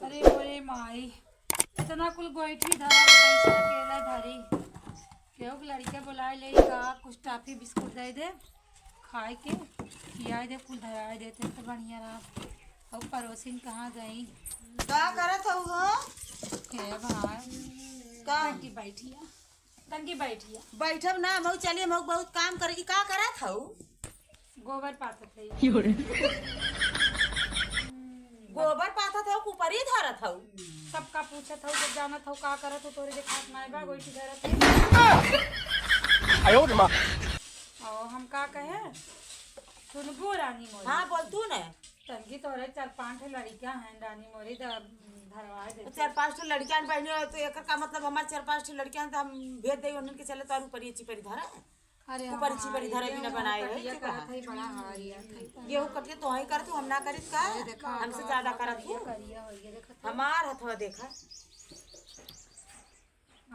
अरे ओरे माई इतना कुल गोइठी धरा पैसा अकेला धरी केहू के लड़के बुलाए ले का कुछ टाफी बिस्कुट दे दे खाए के खियाए दे कुल धराए देते तो बढ़िया रहा। और पड़ोसिन कहाँ गई का करत हऊ हो? के भाई का टंकी बैठिया बैठब ना मऊ चलिए मऊ बहुत काम करेगी। का करत हऊ? गोबर पाथत है गोबर पाथत हऊ ऊपरी धरत हऊ? सबका पूछत हूँ जब जानत हूँ का करत हो तोरे देखात नाय बा गोइठी धरत है। आयो रे माँ। और हम का कहे सुनबो रानी मोरी। हाँ बोल तू न। टंकी तोरे 4-5 लड़कियां हैं रानी मोरी धरवा दे 4-5 लड़कियां बहनी हो तो एकर का मतलब हमारे 4-5 लड़कियां तो हम भेज दे उनके चले तो ऊपरी चिपरी धरा। अरे ऊपर चिपरी धरा बिना बनाए है ये करत है बड़ा हारिया था गेहूं कटिए तो ही कर तू हम ना करित का हमसे ज्यादा करत तू। करिया हो ये देखत हमार हथवा देखा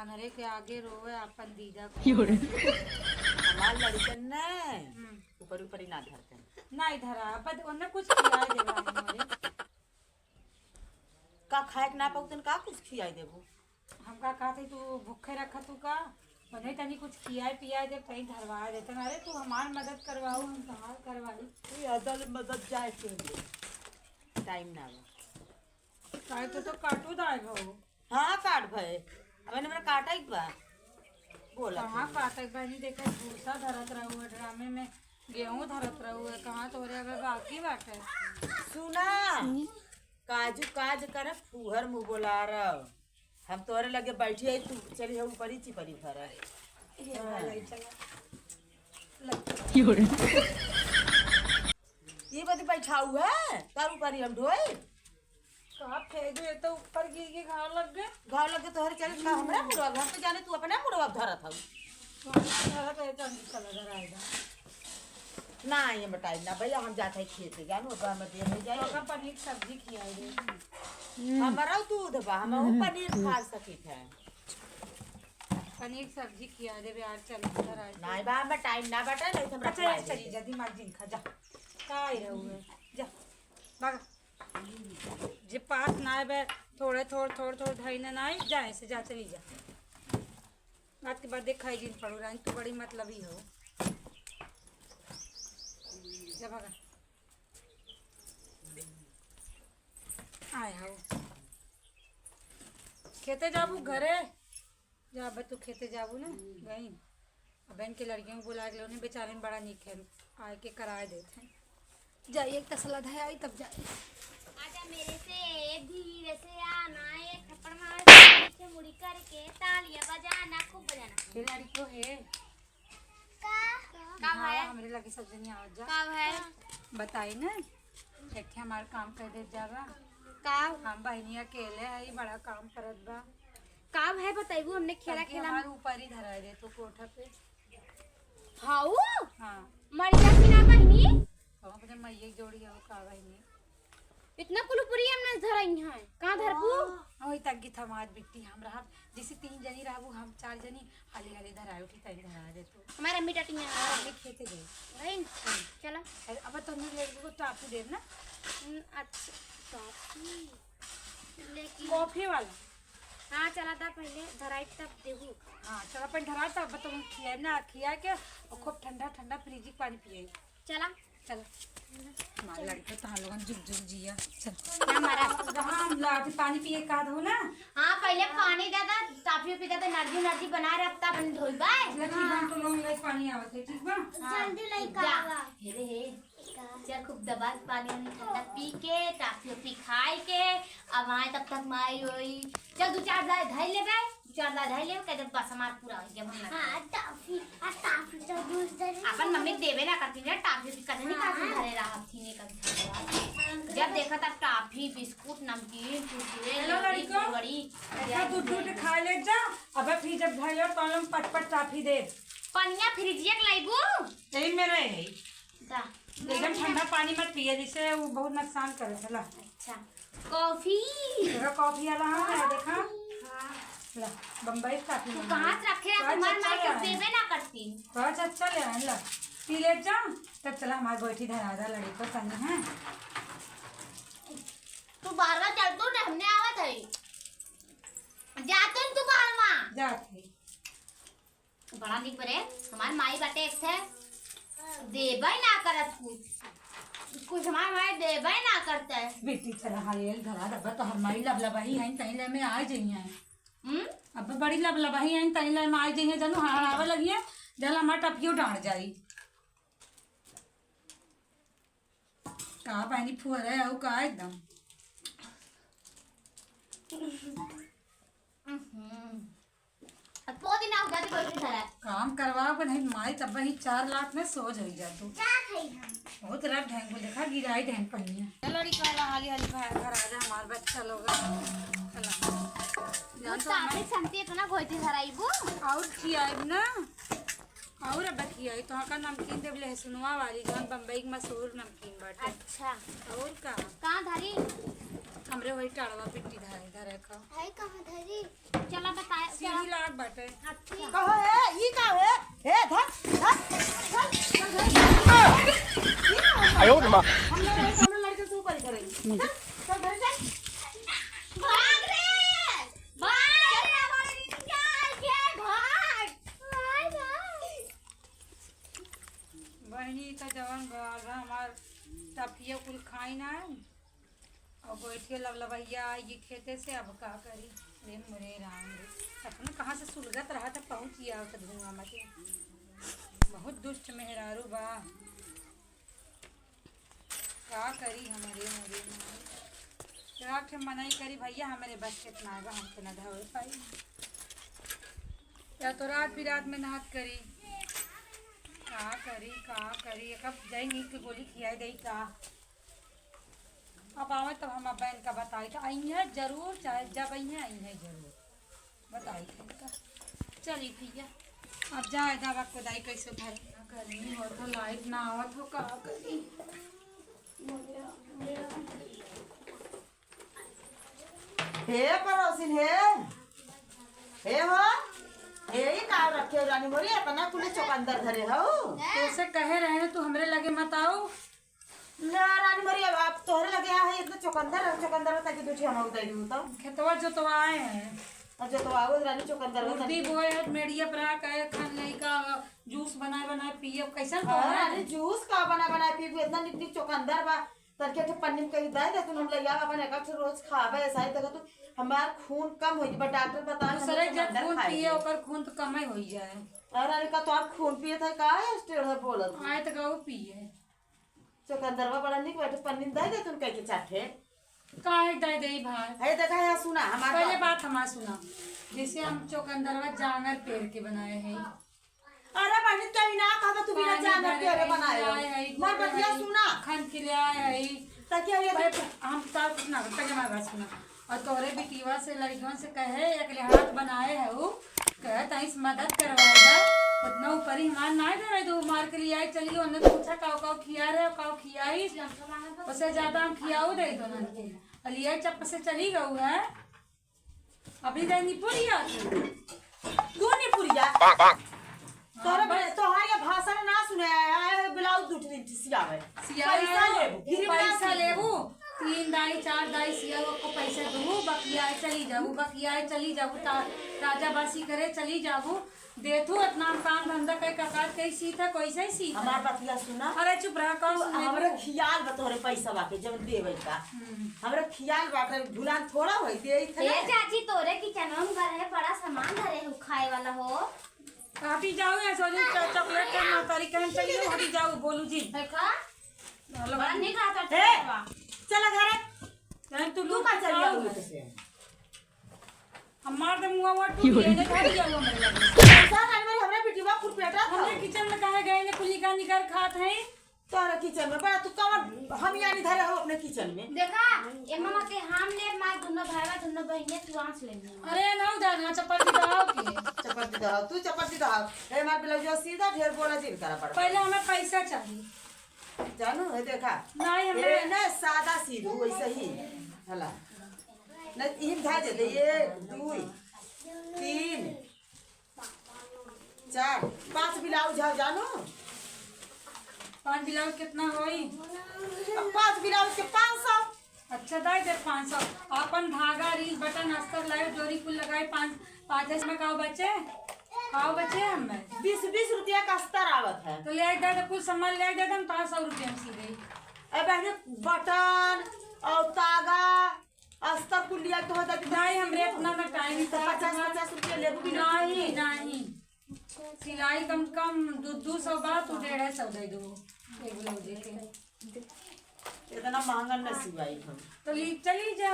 अनरे के आगे रोवे अपन दीदा को हमार लड़कन ने ऊपर ऊपरी ना धरते नहीं धरा बद उन्ने कुछ खिलाए दे रानी मोरी का खाए ना पाउतन का कुछ खियाई देबो। हम का कहते तू भूखे रखा तू का बने तनी कुछ खियाए पियाए दे कहीं धरवा देते अरे तू हमार मदद करवाओ हम कहाँ करवाई अदल मदद जाए के टाइम ना बा काहे तो काटू दाए भो। हाँ काट भय अब मेरा काटा ही बा बोला कहाँ काटक बहनी देखा भूसा धरत रहू है ड्रामे में गेहूं धरत रहू है कहाँ तोरे अबे बाकी बाटे सुना काजू काज कर फूहर मुँह बोला रहा हम तोरे लगे बैठी है तू चली ऊपरी चिपरी भर ये बदी बैठा हुआ है तार ऊपरी हम ढोए का फेंक दे तो ऊपर गिर के घाव लग गए घाव लगे तोहरे चले का हमरा मुड़वा घर पे जाने तू अपने मुड़वा धरत हऊ धरत है चंगी चला धराएगा ना ये बताई ना भैया हम जाते हैं खेते जानो बा में दे नहीं जाए तो पनीर सब्जी खियाई दे हमारा दूध बा हम पनीर खा सकित है पनीर सब्जी खिया दे यार चल धराए नहीं बा में टाइम ना बटा नहीं हम अच्छा चली जा दिमाग जिन खा जा का ही रहू है जा भाग जे पास ना बे थोड़े थोड़ धइने ना जाए से जा चली जा बात के बाद देखाई दिन पड़ो रानी तू बड़ी मतलबी हो जा भागा आए हो खेते जाबू घरे जा तू खेते जाबू ना गई बहन के लड़कियों को बुला के लोने बेचारे में बड़ा निक है आए के कराए देते हैं जाइए एक तसला धाय आई तब जाए आजा मेरे से धीरे से आना एक थप्पड़ मार से मुड़ी करके तालियां बजाना खूब बजाना ये लड़की है का हाँ, है हमरे लगी सब जनी आ जा का है बताई ना एक हमार काम कर दे जावा का हम बहनी अकेले है बड़ा काम करत बा का है बताइबू हमने खेला खेला हमारे ऊपर ही धरा दे तो कोठा पे हाउ हाँ मरिया की ना बहनी हम अपने मैया जोड़ी हो का बहनी इतना कुलपुरी हमने धराई है कहां धरबू वही तक की थमाद बिट्टी हम रहा जैसे 3 जनी रहबू हम 4 जनी हाली हाली धराए उठी तई धरा दे तो हमारा मिटाटियां आगे खेते गए भाई चलो अब तो नहीं लड़की को टापू दे ना अच्छा टॉफी लेकिन कॉफी वाला हां चला था पहले धराई तब देहू हाँ चल अपन धरा तब तुम खिया ना खिया के और खूब ठंडा ठंडा फ्रिज की पानी पिए चला चल हमारे लड़के तो हम लोगन जुग जुग जिया चल क्या मारा हम लाठी पानी पिए का दो ना हाँ पहले पानी दादा टाफी पी दादा एनर्जी बना रहा तब अपन धोई बाय हम तो लोग लाइक पानी आवत है ठीक बा जल्दी नहीं खावा हेरे हे चल खूब दबा पानी वानी ठंडा पी के टाफी खाए के अब आए तब तक माई होई चल 2-4 लाए धाई ले गए 4 लाए धाई ले के जब बस हमार पूरा हो गया हम हां टाफी तो दूसरे अपन मम्मी देवे ना करती ना टाफी भी करने का घरे रहा थी ने कभी जब देखा तब टाफी बिस्कुट नमकीन कुरकुरे हेलो लड़को बड़ी ऐसा दूध खा ले जा अबे फिर जब घर लो तो हम पट टाफी दे पनिया फ्रिजिया के लाइबू यही मेरा है दा एकदम ठंडा पानी मत पिए जिससे वो बहुत नुकसान करे चला अच्छा कॉफी देखा कॉफी वाला है देखा हां ला बम्बई काफी तू कहां रखे है तुम्हार माई के देवे ना करती बहुत अच्छा ले आया ला पी ले जा तब चला हमारी बैठी धरा लड़ी को संग है तू बार-बार चल तो हमने आवा जाते बड़ा निक बरे हमार माई बाटे एक थे देबे ना करत कुछ हमार माई देबे ना करते। बेटी चला हायल धरा दबा तो हमारी लबलबाही है तहिले में आ जाइए। अब बड़ी लबलबाही है तहिले में आ जाइए जानू हड़ावे लगिए जल हमार टपियो डांट जाई का पानी फुहर है और का एकदम अब दिन आ जाती बैठी धरा काम करवाओ कि नहीं माई तब ही 4 लाख में सो जाई जा तू क्या खाई हम बहुत रात ढंग को देखा गिराई ढंग पड़ी है लड़ी का हाली हाली घर आ जा हमार बच्चा लोग जान तो साथे संती इतना गोइठी धराईबो और खियाई ना और अब खियाई तो का नमकीन देव लहसुनवा वाली जौन बम्बई की मशहूर नमकीन बाटे। अच्छा और का कहाँ धरी हमरे वही टाड़वा पिट्टी धरे धरे का है कहाँ धरी चला बताए सीधी लाग बाटे। अच्छा कहो है ई का है हे अयो रे माँ हम लोग लड़के से ऊपर करेंगे चल घर चल भाग रे भाग चल हमारे निकाल के भाग बहनी तो जवन गाल हमार टपिया कुल खाई ना और बैठिए लबलबैया ये खेते से अब का करी रे मुरे राम रे अपने कहाँ से सुलगत रहा था पहुँच गया तो धुआं मचे बहुत दुष्ट मेहरारू बा का करी हमारे मुरे राख मनाई करी भैया हमारे बस कितना है हमके न धोए पाई या तो रात बिरात में नहात करी का करी कब जाएंगी कि गोली खिलाई दई का अब आवे तब हम बहन का बताई तो आई है जरूर चाहे जब आई है जरूर बताई का चली भैया अब जाए दवा खुदाई कैसे भरे गर्मी हो तो लाइट ना आवत हो का करी हे पड़ोसिन हे हो हे ही का रखे रानी मोरी अपना कुल चौकंदर धरे हो कैसे कहे रहे तू हमरे लगे मत आओ ना रानी मोरी अब तोहरे लगे है इतना चौकंदर ताकि दूठी हम उतार दूं तो खेतवा जोतवाए हैं अब जो तो आओ रानी चौकंदर उर्दी बोए मेड़िया पर कहे खान नहीं का जूस बनाए पिए कैसा तो हां रानी जूस का बना पी इतना निक निक चौकंदर बा तरके के पन्नी में कहीं दे तू हम ले जा अपन एक रोज खाबे ऐसा ही तक तू हमार खून कम होई बा डॉक्टर बता दूसरे जब खून पिए ओकर खून तो कम ही होई जाए और रानी का तो आप खून पिए था का है स्टेड़ बोलत आए तो गऊ पिए चौकंदरवा बड़ा निक बैठे पन्नी में दे तू कह के चाटे काहे दे दे भाई है देखा है सुना हमार पहले बात हमार सुना जैसे हम चौकंदरवा जांगर पेड़ के बनाए हैं अरे बहनी कहीं ना कहा तू बिना जांगर पेड़ बनाए मर बतिया सुना खान के लिए आए है ताकि ये हम तार कुछ ना पहले हमारी बात सुना और तोरे बिटिया से लड़कियों से कहे एक हाथ बनाए है वो कहे तई मदद करवाएगा उतना ऊपर ही हमार ना धरे दो मार के लिए आई चली उन्होंने पूछा काव खिया रहे काव खियाई उससे ज्यादा हम खियाऊ दे दो नन अलिया चप्प से चली गऊ है अभी गई निपुरिया तू नहीं पुरिया तोहरे भाषण ना सुने आए ब्लाउज दूठ दी सियावे पैसा लेबू 3 दाई 4 दाई सिया को पैसा दूँ बकिया चली जाबू ताजा बासी करे चली जाबू देथू इतना काम धंधा कई ककात कई सीता कैसे ही सीता हमार बतिया सुना अरे चुप रहा कौन हमरे खियाल बतोरे पैसा बाके जब देवे का हमरे खियाल बाटे भुलान थोड़ा होई दे ए चाची तोरे किचन में घर है बड़ा सामान धरे हो खाए वाला हो काफी जाओ या सोचे चॉकलेट का नौतारी कहन चलिए हटी जाओ बोलू जी देखा बड़ा निक आता ए है चल घर जान तू का चल जाओ से हमार दे मुंह वो टूट गए ने घर जाओ मेरे लगे पैसा नहीं हमरे बिटिया खुरपेटा था हमने किचन में कहे गए ने कुली का निकर खात है तोरा किचन में बड़ा तू कवर हम यानी धरे हो अपने किचन में देखा ए मामा के हम ले मां दोनों भाईवा दोनों बहने तू आंस ले अरे ना उधर ना चप्पल दिखाओ के चपटी दो तू चपटी दो ए मार ब्लाउज जो सीधा ढेर बोला जिन करा पड़ पहले हमें पैसा चाहिए जानू है देखा नहीं हमें ये ना सादा सीधू वैसे ही हला न इन धा दे 1 2 3 4 5 ब्लाउज है जानू 5 ब्लाउज कितना होई 5 ब्लाउज के 500 अच्छा दाई दे 500 अपन धागा री लील बटन अस्तर लाए डोरी कुल लगाए 5 में खाओ बच्चे हमें 20 रुपया का अस्तर आवत है। तो ले दे कुल सामान ले दे हम 500 रुपया में सीधे ए बहने बटन और तागा अस्तर कुल लिया तो होता कि नहीं हमरे इतना ना टाइम तो 50 रुपया लेबू भी नहीं सिलाई कम कम 200 बार तो 150 दे दो एक ब्लाउज के इतना महंगा न सिवाई हम तो चली जा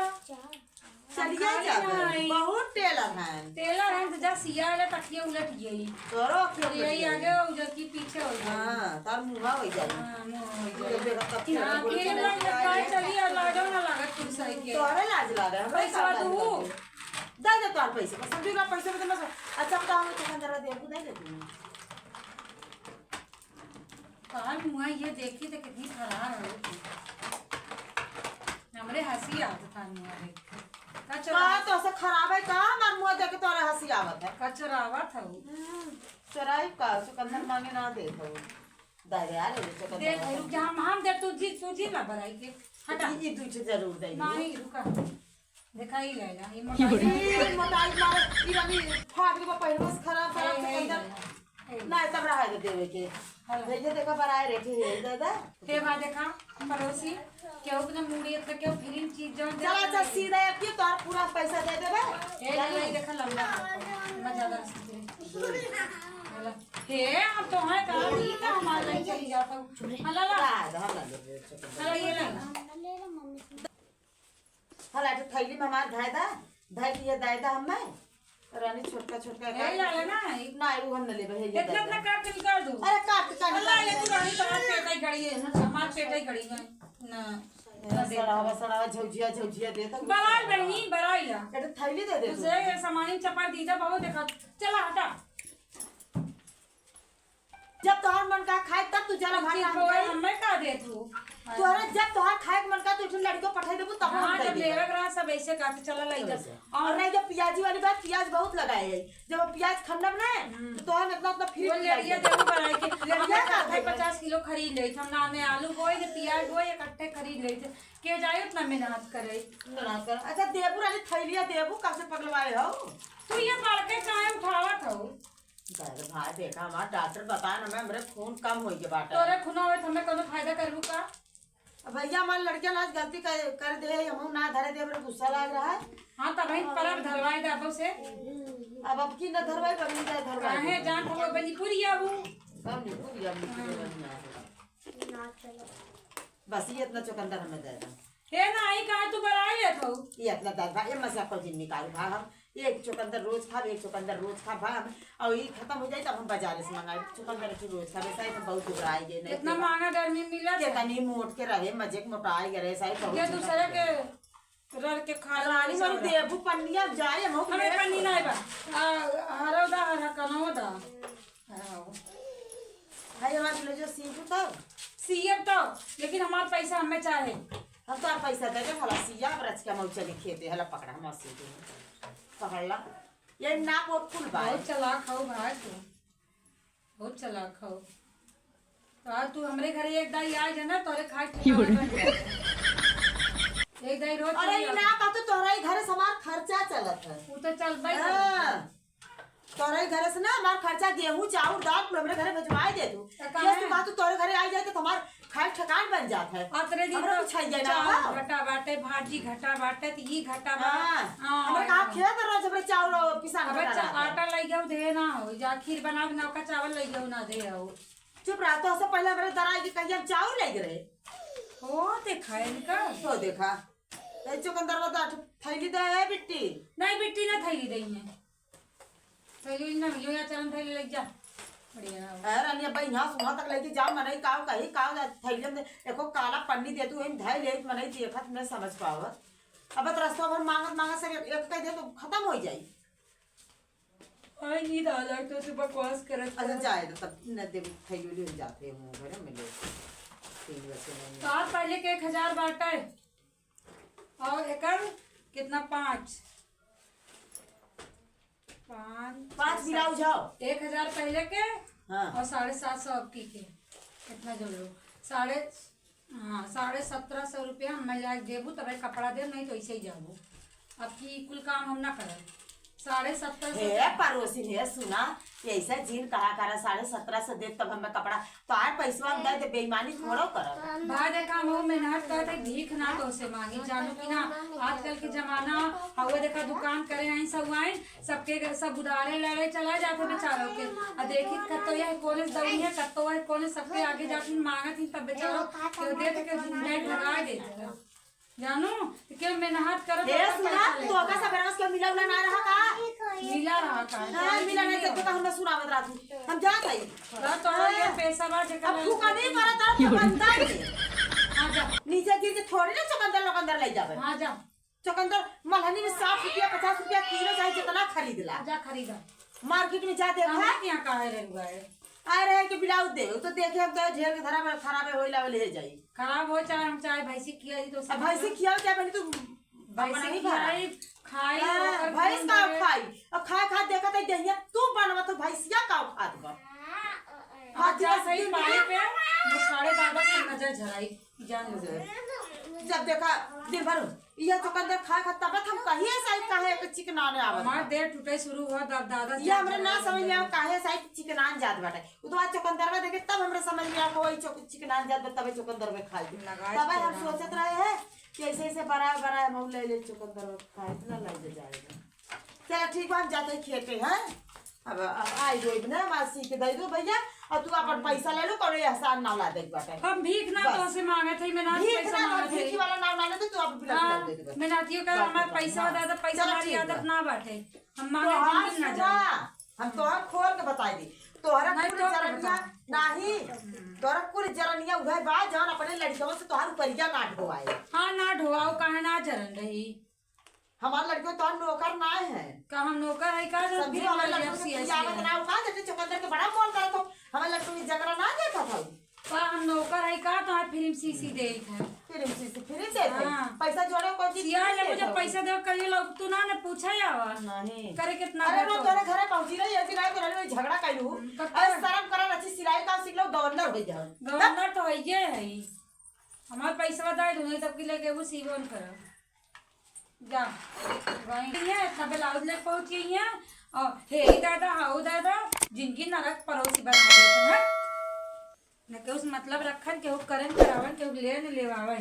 चलिए जाबे बहुत टेलर हैं। टेलर है तो जा सिया ले तकिए उलट गई तोरो यही आगे उधर की पीछे हो गया हां तार मुंह हो जाई। हां मुंह हो ये बेटा तब फिर हां बोल फिर लग काय चली और लाडो ना लागत कुछ सही के तोरे लाज लागे हम पैसा दू दे तोर पैसे पर समझी ना पैसे में तो अच्छा बता हम तो अंदर दे दे तू काल मुआ ये देखी तो कितनी खराब है हमरे हंसी आता था मुआ देख का तो से खराब है का मन मुंह देख के तोरे हंसी आवत है। कचरावा था चराई का चुकंदर मांगे ना दे तो दादे आ ले चुकंदर देख रुक जा हम दे तू जी सूजी ला बनाई के हटा ये दूसरे जरूर दे नहीं रुका देखा ही लेला ये मोटाई मोटाई मार इरानी फाट के पहले बस खराब चुकंदर नहीं तब रहा है देवे के ये देखा बराए रेठी है दादा ते बा देखा पड़ोसी क्यों अपने मूड़ी तक क्यों फिरिन चीज जो दे चला चल सीधा है कि तोर पूरा पैसा दे देबे ए नहीं देखा लंबा मजा दर हे हम तो है का ई का हमारे लिए चली जाता हूं हला ला हम ला ले चला ये ले हला तो थैली में हमार धाय दिया दायदा हमें रानी छोटका छोटका ए ला लेना ना वो हम न लेबे है ये इतना इतना काट के निकाल दूं अरे काट काट अल्लाह ये तू रानी तो पेट ही गड़ी है समाज पेट ही गड़ी है ना सड़ा झौझिया दे तो बराई बहनी बराई ला ये थैली दे दे तू। उसे सामानी चपा दीदा बहुत देखा चला हटा जब तोहर मन का खाए तब तू जरा भात कोई हमें का दे तू तोहरा जब तोहर खाए के मन का तू लड़को पठाई देबू तब हां हम जब दे लेवे करा सब ऐसे काट चला लाई जा और नहीं जब प्याजी वाली बात प्याज बहुत लगाए है जब प्याज खंडब ना तो तोहर इतना फ्री वो लेड़िया देखो बराई के लेड़िया का हम 50 किलो खरीद ले हम ना में आलू बोए के प्याज बोए इकट्ठे खरीद ले के जाए उतना मेहनत करे ना कर अच्छा देबू रानी थैलिया देबू कब से पगलवाए हो तू ये मार के चाहे उठावत हो दादा भाई देखा हमार डॉक्टर बताया ना हमरे खून कम होई के बाटा तोरे खुना होए हमें कोनो फायदा करबू का भैया हमार लड़कियां आज गलती कर दे हम ना धरे दे हमरे गुस्सा लग रहा है। हां तब ही परब धरवाई दाबो से अब की न धरवाई बनी जाए धरवाई काहे जान हो बनी पूरी आबू कम नहीं पूरी अब ना बस ये इतना चुकंदर हमें दे दो हे ना आई कहा तू बराई ले तो ये इतना दादा ये मसा को दिन निकाल भा हम एक चुकंदर रोज खा एक चुकंदर रोज खा भा और ये खत्म हो जाए तब हम बाजार से मंगाए चुकंदर की रोज खा वैसा ही बहुत दुबराई गए नहीं इतना महंगा गर्मी मिला के तनी मोट के रहे मजे के मोटाई गए सही बहुत ये दूसरे के रर के खा रानी मरी देबू पन्निया जाए हम हमें पन्नी नहीं बा हरौदा हरा कनौदा भाई हमारे ले जो सीखू तो सीएम तो लेकिन हमारा पैसा हमें चाहे हम तो पैसा दे दे हला सिया बरच के हम चले खेते हला पकड़ा हम सीधे पकड़ ला ये नाक और फुल भाई बहुत चालाक हो भाई तू बहुत चालाक हो तो तू हमरे घरे एक दाई आ जाना तोरे खा एक दाई रोज अरे ये ना का तो तोरा ही घर से हमार खर्चा चलत है वो तो चल भाई तोरा ही घर से ना हमार खर्चा गेहूं चावल दाल तू हमरे घरे भिजवाए दे तू ये तो बात तोरे घरे आ जाए तो हमार खाए ठकान बन जात है अतरे दिन हमरा कुछ जाए ना चावल घटा बाटे भाजी घटा बाटे त ई घटा बा हमरा का खेत रोज हमरे चावल पिसान अब आटा लई गयो दे ना हो जा खीर बना बना का चावल लई गयो ना दे हो चुप रहा तो से पहले हमरे दराई के कहिया चावल ले गए हो देखा इनका तो देखा ए चुकंदर वाला थैली दे है बिट्टी नहीं बिट्टी ना थैली दई है थैली ना यो या चलन थैली लग जा बढ़िया अरे अन्य भाई यहाँ सुहा तक लेके जाओ मने काव कही काव थैले में एको काला पन्नी दे तू इन धाई ले मने देखत मैं समझ पावत अब रास्ता भर मांगत से एक कह दे तो खत्म हो जाई आई नींद आ जाए तो बकवास करत अच्छा जाए तो तब न दे थैली ले जाते हूं घर में ले 3 बजे नहीं तो आप पहले के 1000 बाटा है और एकर कितना 5 गिराओ जाओ 1000 पहले के हाँ और 750 अब की के कितना जोड़ लो 1750 रुपया मैं लाग देबू तब कपड़ा दे नहीं तो ऐसे ही जाबू अब की कुल काम हम ना करब 17.5 हे पड़ोसी हे सुना ऐसा जीन कहा करा 17.5 दे तब हमें कपड़ा तो आर पैसा हम दे बेईमानी थोड़ो करब। भाई देखा हम वो मेहनत करते भीख ना तो से मांगी जानो कि ना आजकल के जमाना हवे देखा दुकान करे आई सब आइन सबके सब उधारे लड़े चला जाते बेचारों के आ देखी कतो यह कॉलेज दौड़ी है कतो है कॉलेज सबके आगे जाती मांगत ही तब बेचारो के दे के नेट लगा देते जानू के मेहनत करब हे सुना तो का सब रस के मिला ना रहा का मिला रहा का हां मिला नहीं तो हम सुनावत रातू हम जा गई तो ये पैसा बा जेकर अब फूका नहीं करत तो बंदा हां जा नीचे गिर के थोड़ी ना चकंदर ले जावे। हां जा चकंदर मलहनी में 60 रुपया 50 रुपया किलो चाहे जितना खरीद ला जा खरीदा मार्केट में जा देखा हमारे यहाँ काहे रे हुआ है आ रहे के बिलाउ दे तो देखे हम तो झेल के धरा में खराब होइला ले जाई खराब हो चाहे हम चाहे भैंसी खिलाई तो अब भैंसी खियाओ क्या बनी तू भैंसी नहीं खिलाई खाई ओकर भैंस खून का देवे। खाई और खा देखा तो दहिया तू बनवा तो भैंसिया का खात बा हाथ जा सही पानी पे वो साढ़े दादा से नजर झराई जान हो जाए जब देखा दिन भर ये तो कंदर खा तब हम कहिए साइड काहे के चिकनाने आवत हमार देह टूटे शुरू हुआ दादा ये हमरे ना समझ में आव काहे साइड चिकनान जात बाटे उ तो आज चकंदरवा देखे तब हमरे समझ में आव कोई चिकनान जात तबे चकंदर में खाई तबे हम सोचत रहे हैं कि ऐसे ऐसे बड़ा हम ले चकंदर में खाए ना लग जाएगा। चल ठीक बा हम जाते खेते हैं अब आई रोई ना मासी के दे दो भैया और तू अपन पैसा ले लो कोनो एहसान ना ला दे बाटे हम भीख ना तो से मांगे थे मैं ना पैसा मांगे थे भीख वाला नाम ना ले तो तू अब बिला दे दे मैं नातियो का हमार पैसा दादा पैसा वाली आदत ना बाटे हम मांगे जिंदगी ना सुना जाए हम तोहर खोल के बताई दी तोहरा नहीं कुल तो जरनिया नहीं तोहरा कुल जरनिया उहे बा जौन अपने लड़कियों से तोहर उपरिया ना ढोवाए। हाँ ना ढोआओ काहे ना जरन रही हमार लड़कियों तो नौकर ना है का हम नौकर है का जो सभी भीख हमारे वाली लड़कियों ऐसी की आवत ना उका जैसे चुकंदर के बड़ा मोल करे तो हमारे लड़कियों की जगरा ना देता था पा हम नौकर है का तो फिल्म सीसी दे है फिर देते हाँ। पैसा जोड़े कोई चीज सिया ले मुझे पैसा दे करियो लोग तू ना ने पूछा आवा नहीं करे कितना अरे दे नो तो तोरे घरे पहुंची रही है सिलाई करे में झगड़ा कइलू अरे शर्म करा अच्छी सिलाई का सीख लो गवर्नर हो जाओ गवर्नर तो है ये है हमार पैसा दे दो नहीं तब के लेके वो सीवन कर जा वहीं है इतना ब्लाउज ले पहुंची है और हे दादा हाउ दादा जिनकी नरक पड़ोसी बना देते हैं न के उस मतलब रखन के करन करावन के लेन लेवावे।